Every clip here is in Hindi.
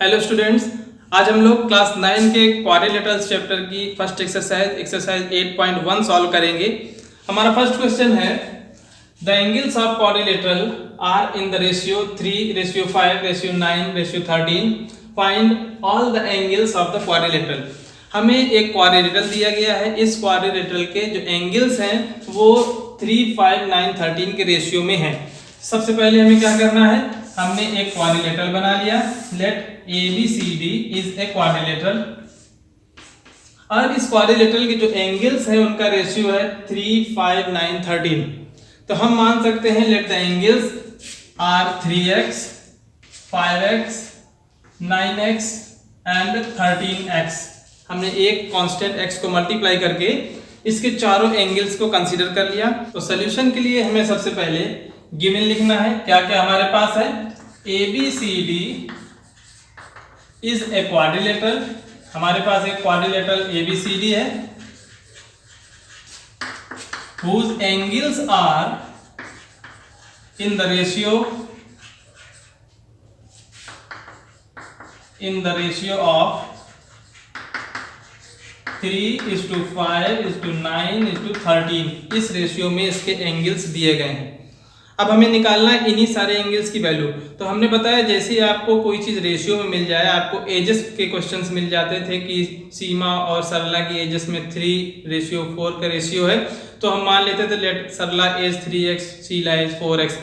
हेलो स्टूडेंट्स, आज हम लोग क्लास 9 के क्वाड्रिलेटरल्स चैप्टर की फर्स्ट एक्सरसाइज 8.1 सॉल्व करेंगे। हमारा फर्स्ट क्वेश्चन है the angles of quadrilateral are in the ratio 3:5:9:13। Find all the angles of the quadrilateral. हमें एक क्वाड्रिलेटरल दिया गया है। इस क्वाड्रिलेटरल के जो एंगल्स हैं वो 3, 5, 9, 13 के रेशियो में है। सबसे पहले हमें क्या करना है, हमने एक क्वाड्रिलेटरल बना लिया। Let ABCD is a quadrilateral. और इस क्वाड्रिलेटरल के जो एंगल्स हैं उनका रेशियो है 3, 5, 9, 13। तो हम मान सकते हैं let the angles are 3x, 5x, 9x and 13x। हमने एक कांस्टेंट x को मल्टीप्लाई करके इसके चारों एंगल्स को कंसीडर कर लिया। तो सॉल्यूशन के लिए हमें सबसे पहले गिवन लिखना है। क्या क्या हमारे पास है, ABCD इज ए क्वाड्रिलेटरल। हमारे पास एक क्वाड्रिलेटरल ABCD है whose angles are in the ratio of 3:5:9:13। इस रेशियो में इसके एंगल्स दिए गए हैं। अब हमें निकालना है इन्हीं सारे एंगल्स की वैल्यू। तो हमने बताया जैसे ही आपको कोई चीज रेशियो में मिल जाए, आपको एजेस के क्वेश्चंस मिल जाते थे कि सीमा और सरला की एजेस में 3:4 का रेशियो है, तो हम मान लेते थे let Sarla age 3x, Sheela age 4x।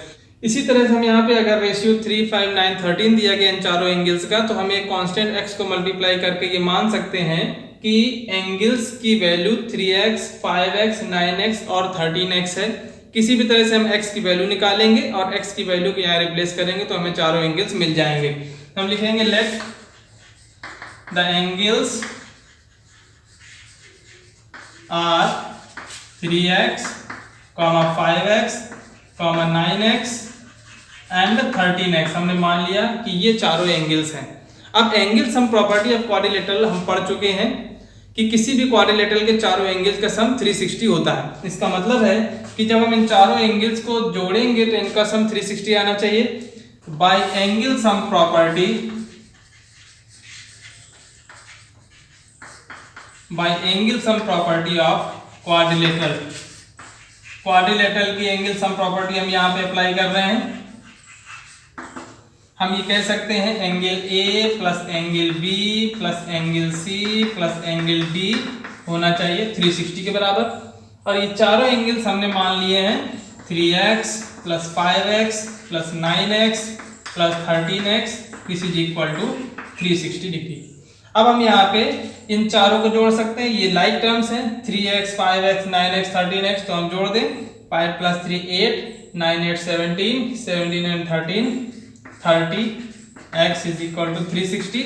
इसी तरह से हम यहाँ पे अगर रेशियो 3, 5, 9, 13 दिया गया इन चारों एंगल्स का, तो हम एक कांस्टेंट x को मल्टीप्लाई करके ये मान सकते हैं कि एंगल्स की वैल्यू 3x, 5x, 9x और 13x है। किसी भी तरह से हम x की वैल्यू निकालेंगे और x की वैल्यू को यहाँ रिप्लेस करेंगे तो हमें चारों एंगल्स मिल जाएंगे। हम लिखेंगे let the angles are 3x, 5x, 9x and 13x। हमने मान लिया कि ये चारों एंगल्स हैं। अब एंगल्स हम प्रॉपर्टी ऑफ क्वाड्रिलेटरल हम पढ़ चुके हैं कि किसी भी क्वाड्रिलेटरल के चारों एंगल्स का सम 360 होता है। इसका मतलब है कि जब हम इन चारों एंगल्स को जोड़ेंगे तो इनका सम 360 आना चाहिए। Bye angle sum property of quadrilateral. Quadrilateral की एंगल सम प्रॉपर्टी हम यहाँ पे अप्लाई कर रहे हैं। हम ये कह सकते हैं angle A plus angle B plus angle C plus angle D होना चाहिए 360 के बराबर। और ये चारों एंगल्स हमने मान लिए हैं 3x plus 5x plus 9x plus 13x is equal to 360 degree. अब हम यहाँ पे इन चारों को जोड़ सकते हैं। ये लाइक टर्म्स हैं 3x, 5x, 9x, 13x, तो हम जोड़ दें। 5 प्लस 3 8, 9 8 17, 17 and 13 30। x is equal to 360।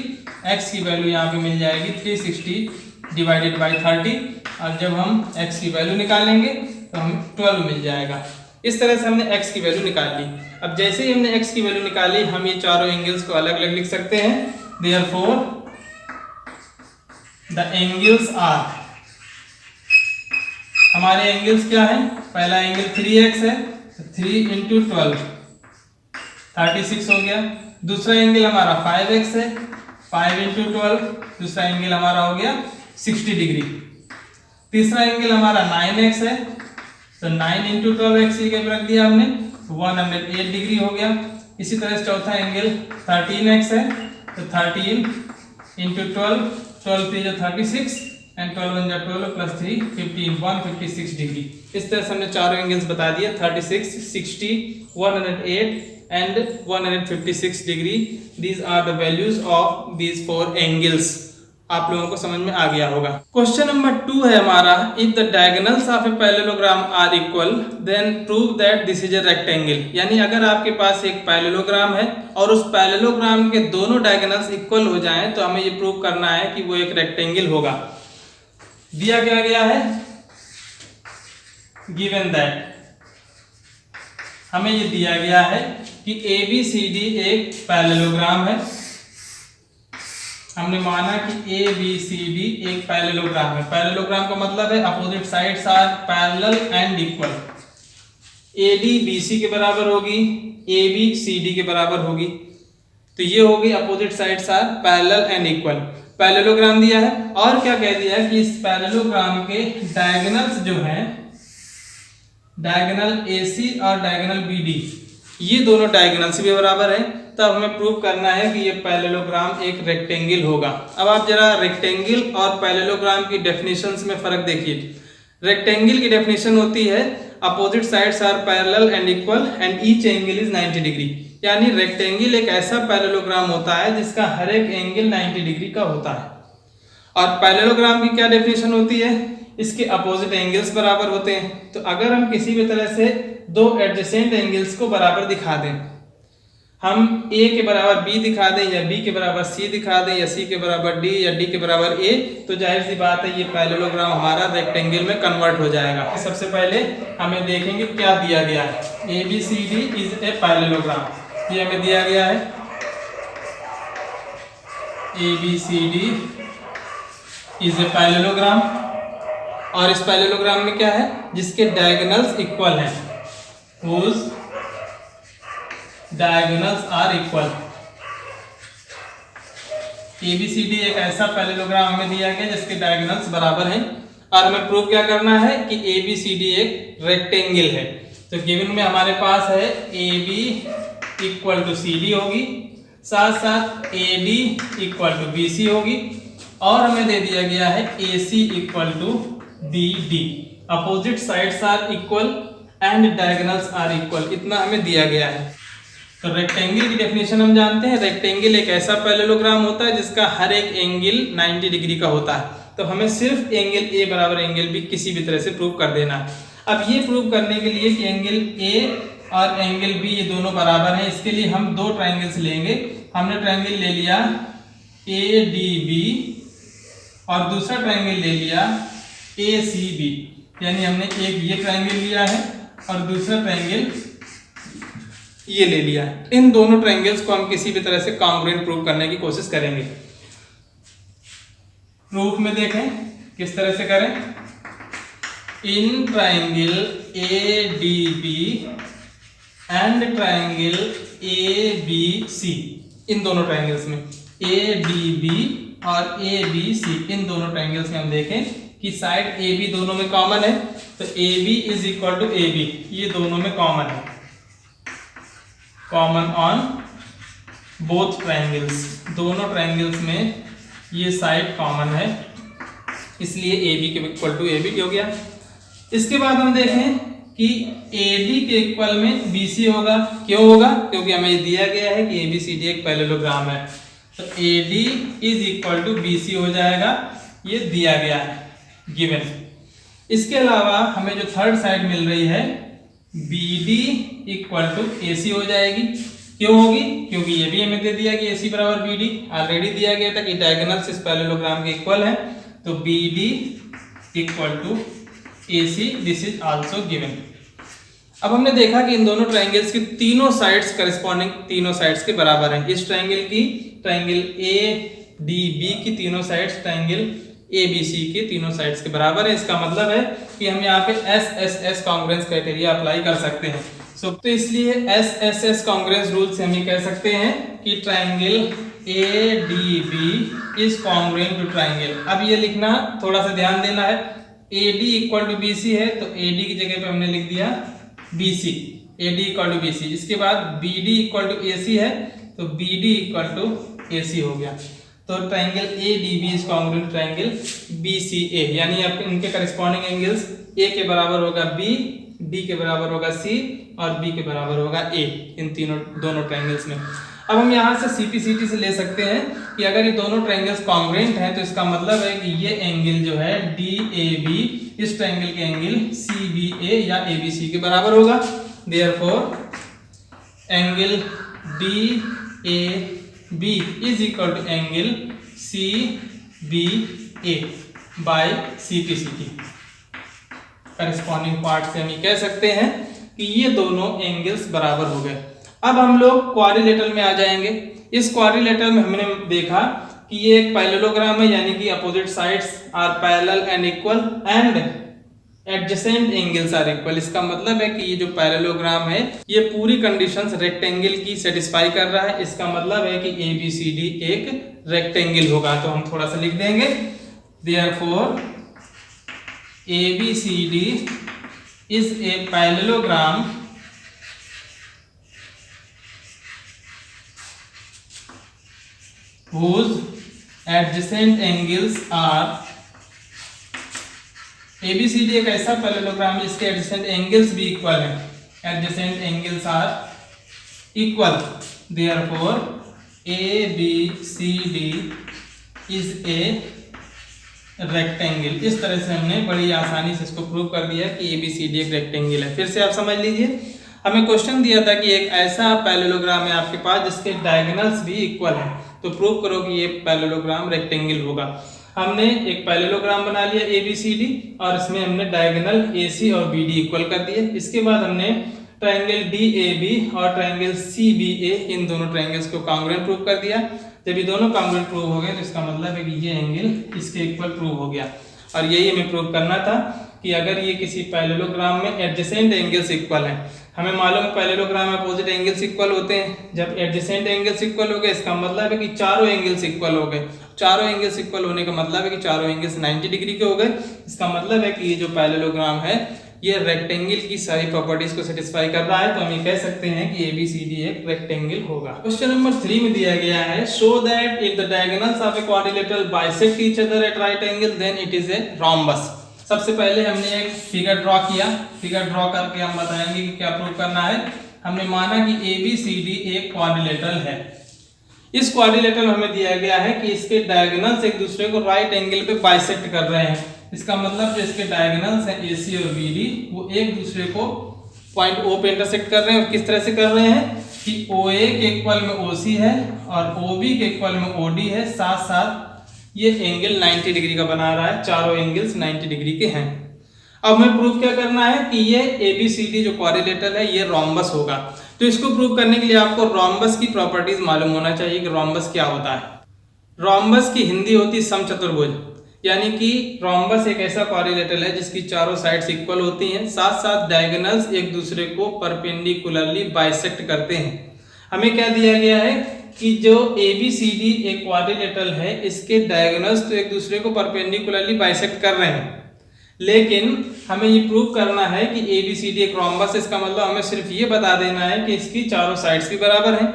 x की वैल्यू यहाँ पे मिल जाएगी 360 डिवाइडेड बाई 30। और जब हम x की वैल्यू निकालेंगे तो हमें 12 मिल जाएगा। इस तरह से हमने x की वैल्यू निकाल ली। अब जैसे ही हमने x की वैल्यू निकाली, हम ये चारों एंगल्स को अलग अलग लिख सकते हैं। देयरफॉर द एंगल्स आर, हमारे एंगल्स क्या है, पहला एंगल 3x है, 3 × 12 36 हो गया। दूसरा एंगल हमारा 5x है, 5 × 12 दूसरा एंगल हमारा हो गया 60 डिग्री। तीसरा एंगल हमारा 9x है, तो 9 × 12x रख दिया हमने, 108 डिग्री हो गया। इसी तरह से चौथा एंगल 13x है, तो 13 × 12, 12 3 36 एंड 12 1 12 प्लस 3 15, 156 डिग्री। इस तरह से हमने चारों एंगल्स बता दिए 36, 60, 108 and 156 degree. These are the values of these 4 angles. आप लोगों को समझ में आ गया होगा। क्वेश्चन नंबर 2 है हमारा, if the diagonals of a parallelogram are equal then prove that this is a rectangle। यानी अगर आपके पास एक पैरेललोग्राम है और उस पैरेललोग्राम के दोनों डायगोनल्स इक्वल हो जाएं तो हमें ये प्रूव करना है कि वो एक रेक्टेंगल होगा। दिया क्या गया है, given that हमें ये दिया गया है कि ABCD एक पैरेललोग्राम है। हमने माना कि ABCD एक पैरेललोग्राम है। पैरेललोग्राम का मतलब है opposite sides are parallel and equal. AD BC के बराबर होगी, AB CD के बराबर होगी। तो ये हो गई opposite sides are parallel and equal. Parallelogram दिया है और क्या कह दिया है कि इस पैरेललोग्राम के डायगोनल्स जो हैं, डायगोनल AC और डायगोनल BD, ये दोनों डायगोनल्स भी बराबर है। तब हमें प्रूव करना है कि ये पैरेललोग्राम एक रेक्टेंगल होगा। अब आप जरा रेक्टेंगल और पैरेललोग्राम की डेफिनेशंस में फर्क देखिए। रेक्टेंगल की डेफिनेशन होती है opposite sides are parallel and equal and each angle is 90 degree. यानी रेक्टेंगल एक ऐसा पैरेललोग्राम होता है जिसका हर एक एंगल 90 डिग्री का होता है। और पैरेललोग्राम की क्या डेफिनेशन होती है, इसके अपोजिट एंगल्स बराबर होते हैं। तो अगर हम किसी भी तरह से दो एडजेसेंट एंगल्स को बराबर दिखा दें, हम A के बराबर B दिखा दें या B के बराबर C दिखा दें या C के बराबर D या D के बराबर A, तो जाहिर सी बात है ये पैरेललोग्राम हमारा रेक्टेंगल में कन्वर्ट हो जाएगा। सबसे पहले हमें देखेंगे क्या दिया गया है। ABCD इज ए पैरेललोग्राम, ये हमें दिया गया है ABCD इज ए पैरेललोग्राम। और इस पैरेललोग्राम में क्या है, जिसके डायगोनल्स इक्वल हैं, whose diagonals are equal. ABCD एक ऐसा पैरेललोग्राम हमें दिया गया जिसके डायगोनल्स बराबर हैं और हमें प्रूव क्या करना है कि ABCD एक रेक्टेंगल है। तो गिवन में हमारे पास है AB इक्वल टू CD होगी, साथ साथ AD इक्वल टू BC होगी और हमें दे दिया गया है AC equal to BD। Opposite sides are equal and diagonals are equal, इतना हमें दिया गया है। तो रेक्टेंगल की डेफिनेशन हम जानते हैं, रेक्टेंगल एक ऐसा पैरेललोग्राम होता है जिसका हर एक एंगल 90 डिग्री का होता है। तो हमें सिर्फ एंगल A बराबर एंगल B किसी भी तरह से प्रूव कर देना है। अब ये प्रूव करने के लिए कि एंगल A और एंगल B ये दोनों बराबर हैं, इसके लिए हम दो ट्राइंगल्स लेंगे। हमने ट्राइंगल ले लिया ADB और दूसरा ट्राइंगल ले लिया ACB, यानी हमने एक ये ट्राइंगल लिया है और दूसरा ट्राइंगल ये ले लिया है। इन दोनों ट्रायंगल्स को हम किसी भी तरह से कॉन्ग्रुएंट प्रूव करने की कोशिश करेंगे। प्रूफ में देखें किस तरह से करें। In triangle ADB and triangle ABC, इन दोनों ट्रायंगल्स में ADB और ABC, इन दोनों ट्रायंगल्स में हम देखें कि साइड AB दोनों में कॉमन है। तो AB is equal to AB, ये दोनों में कॉमन है, कॉमन ऑन बोथ ट्रायंगल्स, दोनों ट्रायंगल्स में ये साइड कॉमन है, इसलिए AB के इक्वल टू AB हो गया। इसके बाद हम देखें कि AD के इक्वल में BC होगा। क्यों होगा? क्योंकि हमें ये दिया गया है कि ABCD एक पैरेललोग्राम है, तो AD is equal to BC हो जाएगा, ये दिया गया है गिवन। इसके अलावा हमें जो थर्ड साइड मिल रही है BD इक्वल टू AC हो जाएगी। क्यों होगी? क्योंकि ये भी हमें दे दिया कि AC बराबर BD, ऑलरेडी दिया गया था कि डायगोनल्स इस पैरेललोग्राम के इक्वल है, तो BD equal to AC, this is also given. अब हमने देखा कि इन दोनों ट्रायंगल्स की तीनों साइड्स करस्पॉन्डिंग तीनों साइड्स के बराबर हैं। इस ट्रायंगल की, ट्रायंगल ADB की तीनों साइड्स ट्रायंगल ABC के तीनों साइड्स के बराबर है। इसका मतलब है कि हम यहाँ पे SSS कॉन्ग्रुएंस क्राइटेरिया अप्लाई कर सकते हैं। तो इसलिए SSS कॉन्ग्रुएंस रूल से हम ये कह सकते हैं कि triangle ADB is congruent to triangle. अब ये लिखना थोड़ा सा ध्यान देना है, AD इक्वल टू BC है तो AD की जगह पे हमने लिख दिया BC, AD equal to BC। इसके बाद BD इक्वल टू AC है तो BD इक्वल टू AC हो गया। तो triangle ADB is congruent triangle BCA, यानी आप इनके करस्पॉन्डिंग एंगल्स A के बराबर होगा B, D के बराबर होगा C और B के बराबर होगा A, इन तीनों दोनों ट्रायंगल्स में। अब हम यहाँ से CPCT से ले सकते हैं कि अगर ये दोनों ट्रायंगल्स कॉन्ग्रुएंट हैं तो इसका मतलब है कि ये एंगल जो है DAB इस ट्रायंगल के एंगल CBA या ABC के बराबर होगा। Therefore angle DAB is equal to angle CBA by CPCT। Corresponding part से हम ये कह सकते हैं कि ये दोनों एंगल्स बराबर हो गए। अब हम लोग क्वाड्रिलेटरल में आ जाएंगे। इस क्वाड्रिलेटरल में हमने देखा कि ये एक पैरेललोग्राम है, यानी कि opposite sides are parallel and equal and adjacent angles are equal. इसका मतलब है कि ये जो पैरेललोग्राम है ये पूरी कंडीशंस रेक्टेंगल की सेटिस्फाई कर रहा है। इसका मतलब है कि ABCD एक रेक्टेंगल होगा। तो हम थोड़ा सा लिख देंगे, therefore ABCD is a parallelogram whose adjacent angles are ABCD एक ऐसा पैरेललोग्राम जिसके एडजेसेंट एंगल्स भी इक्वल हैं। Adjacent angles are equal, therefore ABCD is a rectangle. इस तरह से हमने बड़ी आसानी से इसको प्रूव कर दिया कि ABCD एक रेक्टेंगल है। फिर से आप समझ लीजिए, हमें क्वेश्चन दिया था कि एक ऐसा पैरेललोग्राम है आपके पास जिसके डायगोनल्स भी इक्वल हैं, तो प्रूव करो कि ये पैरेललोग्राम रेक्टेंगल होगा। हमने एक पैरेललोग्राम बना लिया ABCD और इसमें हमने डायगोनल AC और BD इक्वल कर दिए। इसके बाद हमने ट्रायंगल DAB और ट्रायंगल CBA इन दोनों ट्रायंगल्स को कॉन्ग्रुएंट प्रूव कर दिया। जब ये दोनों कॉन्ग्रुएंट प्रूव हो गए तो इसका मतलब है कि ये एंगल इसके इक्वल प्रूव हो गया। और यही हमें प्रूव करना था कि अगर ये किसी पैरेललोग्राम में एडजेसेंट एंगल्स इक्वल हैं, हमें मालूम है पैरेललोग्राम में अपोजिट एंगल्स इक्वल होते हैं। जब एडजेसेंट एंगल्स इक्वल हो गए इसका मतलब है कि चारों एंगल्स इक्वल हो गए। चारों एंगल्स इक्वल होने का मतलब है कि चारों एंगल्स 90 डिग्री के हो गए। इसका मतलब है कि ये जो पैरेललोग्राम है ये रेक्टेंगल की सारी प्रॉपर्टीज को सेटिस्फाई कर रहा है। तो हम ये कह सकते हैं कि ABCD एक रेक्टेंगल होगा। क्वेश्चन नंबर 3 में दिया गया है, show that if the diagonals of a quadrilateral bisect each other at right angle then it is a rhombus. सबसे पहले हमने एक फिगर ड्रॉ किया। फिगर ड्रॉ करके हम बताएंगे कि क्या प्रूव करना है। हमने माना कि ABCD एक क्वाड्रिलेटरल है। इस क्वाड्रिलेटरल हमें दिया गया है कि इसके डायगोनल्स एक दूसरे को राइट एंगल पे बाइसेक्ट कर रहे हैं। इसका मतलब जो इसके डायगोनल्स हैं AC और BD वो एक दूसरे को पॉइंट O पे इंटरसेक्ट कर रहे हैं। और किस तरह से कर रहे हैं कि OA के इक्वल में OC है और OB के इक्वल में OD है। साथ साथ ये एंगल 90 डिग्री का बना रहा है। चारों एंगल्स 90 डिग्री के हैं। अब हमें प्रूफ क्या करना है कि ये ABCD जो क्वाड्रिलेटरल है ये रोम्बस होगा। तो इसको प्रूव करने के लिए आपको रोम्बस की प्रॉपर्टीज मालूम होना चाहिए कि रोम्बस क्या होता है। रोम्बस की हिंदी होती है समचतुर्भुज, यानी कि रोम्बस एक ऐसा क्वाड्रिलेटरल है जिसकी चारों साइड्स इक्वल होती हैं, साथ साथ डायगोनल्स एक दूसरे को परपेंडिकुलरली बाइसेक्ट करते हैं। हमें क्या दिया गया है कि जो ABCD एक क्वाड्रिलेटरल है इसके डायगोनल्स तो एक दूसरे को परपेंडिकुलरली बाइसेक्ट कर रहे हैं, लेकिन हमें ये प्रूव करना है कि ABCD एक रोम्बस। इसका मतलब हमें सिर्फ ये बता देना है कि इसकी चारों साइड्स भी बराबर हैं।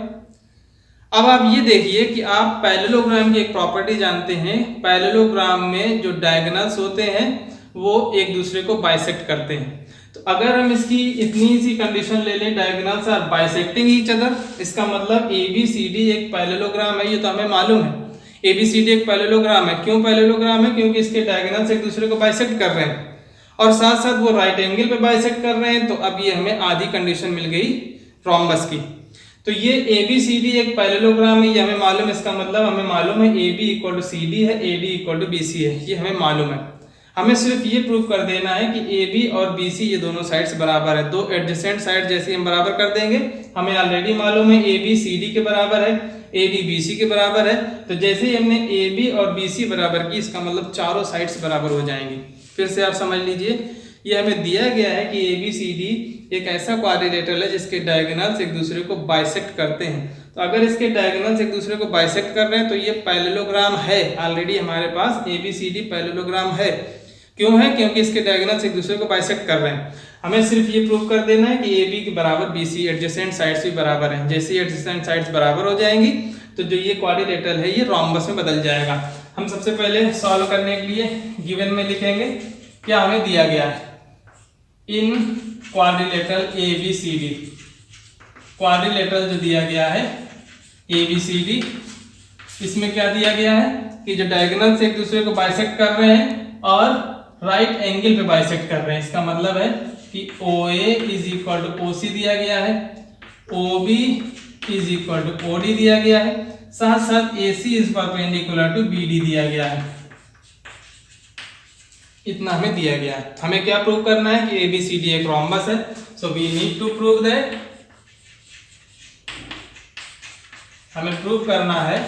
अब आप ये देखिए कि आप पैरेललोग्राम की एक प्रॉपर्टी जानते हैं, पैरेललोग्राम में जो डायगोनल्स होते हैं वो एक दूसरे को बाइसेक्ट करते हैं। तो अगर हम इसकी इतनी सी कंडीशन ले लें, diagonals are bisecting each other, इसका मतलब ABCD एक पैरेललोग्राम है। ये तो हमें मालूम है ABCD एक पैरेललोग्राम है। क्यों पैरेललोग्राम है? क्योंकि इसके डायगोनल्स एक दूसरे को बाइसेक्ट कर रहे हैं और साथ साथ वो राइट एंगल पे बाइसेक्ट कर रहे हैं। तो अब ये हमें आधी कंडीशन मिल गई रोम्बस की। तो ये ABCD एक पैरेललोग्राम है, ये हमें मालूम है। इसका मतलब हमें मालूम है AB इक्वल टू CD है, AD इक्वल टू BC है, ये हमें मालूम है। हमें सिर्फ ये प्रूव कर देना है कि AB और BC ये दोनों साइड्स बराबर है। दो एडजेसेंट साइड जैसे हम बराबर कर देंगे। हमें ऑलरेडी मालूम है AB CD के बराबर है, AD BC के बराबर है। तो जैसे ही हमने AB और BC बराबर की, इसका मतलब चारों साइड्स बराबर हो जाएंगी। फिर से आप समझ लीजिए, ये हमें दिया गया है कि ABCD एक ऐसा क्वाड्रिलेटरल है जिसके डायगोनल्स एक दूसरे को बाइसेक्ट करते हैं। तो अगर इसके डायगोनल्स एक दूसरे को बाइसेक्ट कर रहे हैं तो ये पैरेललोग्राम है। ऑलरेडी हमारे पास ABCD पैरेललोग्राम है। क्यों है? क्योंकि इसके डायगोनल्स एक दूसरे को बाइसेक्ट कर रहे हैं। हमें सिर्फ ये प्रूव कर देना है कि AB के बराबर BC एडजेसेंट साइड्स भी बराबर हैं। जैसे एडजेसेंट साइड्स बराबर हो जाएंगी तो जो ये क्वाड्रिलेटरल है ये रोम्बस में बदल जाएगा। हम सबसे पहले सॉल्व करने के लिए गिवन में लिखेंगे क्या हमें दिया गया है। इन क्वाड्रिलेटरल ABCD, क्वाड्रिलेटरल जो दिया गया है ABCD, इसमें क्या दिया गया है कि जो डायगोनल्स एक दूसरे को बाइसेक्ट कर रहे हैं और राइट एंगल पे बाइसेक्ट कर रहे हैं। इसका मतलब है कि OA is equal to OC दिया गया है, OB is equal to OD दिया गया है, साथ साथ AC is perpendicular to BD दिया गया है। इतना हमें दिया गया है। हमें क्या प्रूव करना है कि ABCD एक रोम्बस है। So we need to prove that, हमें प्रूव करना है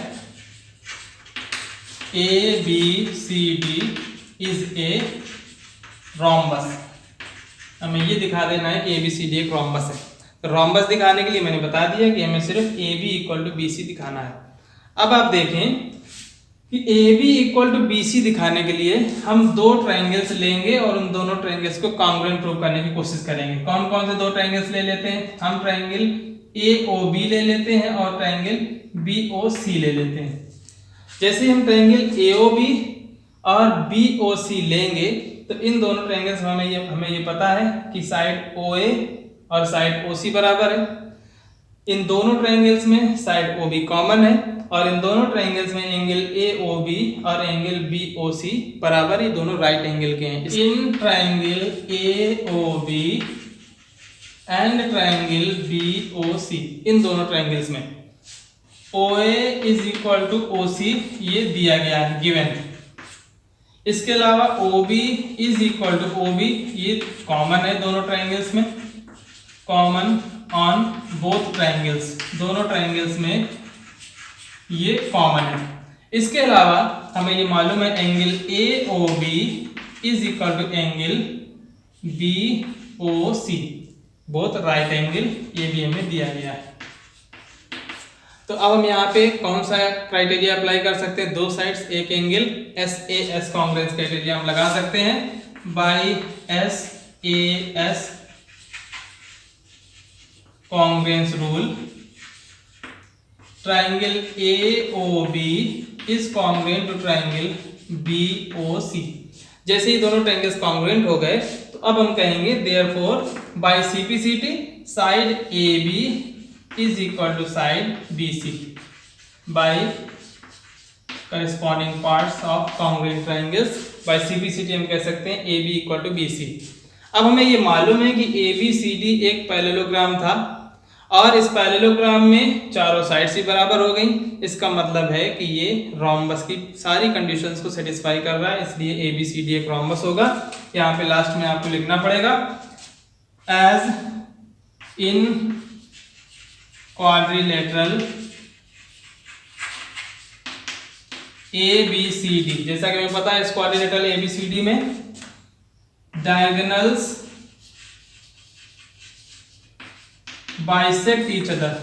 ABCD इज ए रोम्बस। हमें ये दिखा देना है कि ABCD एक रोम्बस है। तो रोम्बस दिखाने के लिए मैंने बता दिया कि हमें सिर्फ AB इक्वल टू BC दिखाना है। अब आप देखें कि AB इक्वल टू BC दिखाने के लिए हम दो ट्राइंगल्स लेंगे और उन दोनों ट्राइंगल्स को कॉन्ग्रुएंट प्रूव करने की कोशिश करेंगे। कौन कौन से दो ट्राइंगल्स ले लेते हैं? हम ट्राइंगल AOB ले लेते हैं और ट्राइंगल BOC ले लेते हैं। जैसे हम ट्राइंगल AOB और BOC लेंगे तो इन दोनों ट्राइंगल्स में हमें ये पता है कि साइड OA और साइड OC बराबर है। इन दोनों ट्राइंगल्स में साइड OB कॉमन है और इन दोनों ट्राइंगल्स में एंगल AOB और एंगल BOC बराबर, ये दोनों राइट एंगल के हैं। इन triangle AOB and triangle BOC, इन दोनों ट्राइंगल्स में OA is equal to OC ये दिया गया है, गिवन। इसके अलावा OB is equal to OB ये कॉमन है दोनों ट्राइंगल्स में, कॉमन ऑन बोथ ट्राइंगल्स, दोनों ट्राइंगल्स में ये कॉमन है। इसके अलावा हमें ये मालूम है angle AOB is equal to angle BOC, both right angle, ये भी हमें दिया गया है। तो अब हम यहाँ पे कौन सा क्राइटेरिया अप्लाई कर सकते हैं? दो साइड्स, एक एंगल SAS कॉन्ग्रुएंस क्राइटेरिया हम लगा सकते हैं by SAS congruence rule. Triangle AOB is congruent to triangle BOC। जैसे ही दोनों ट्राइंगल्स कॉन्ग्रुएंट हो गए तो अब हम कहेंगे therefore by CPCT side AB is equal to side BC by corresponding parts of congruent triangles by CPCT हम कह सकते हैं AB equal to BC। अब हमें ये मालूम है कि ABCD एक पैरेललोग्राम था और इस पैरेललोग्राम में चारों साइड्स ही बराबर हो गई। इसका मतलब है कि ये रोम्बस की सारी कंडीशंस को सेटिस्फाई कर रहा है, इसलिए ABCD एक रोम्बस होगा। यहाँ पे लास्ट में आपको लिखना पड़ेगा एज इन क्वाड्रिलेटरल ABCD। जैसा कि हमें पता है इस क्वाड्रिलेटरल ABCD में diagonals bisect each other,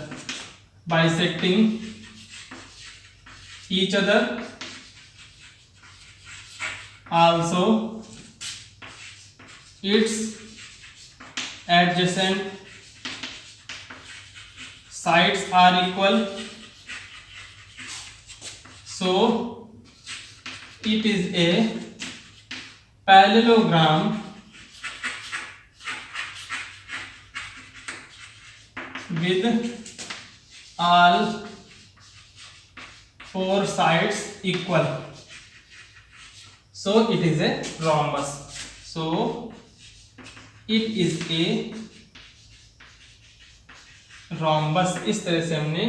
bisecting each other, also it's adjacent sides are equal, so it is a parallelogram with all four sides equal, so it is a rhombus, so it is a rhombus. इस तरह से हमने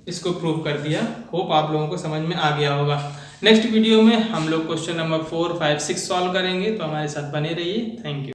इसको प्रूव कर दिया। होप आप लोगों को समझ में आ गया होगा। नेक्स्ट वीडियो में हम लोग क्वेश्चन नंबर 4, 5, 6 सॉल्व करेंगे, तो हमारे साथ बने रहिए। Thank you.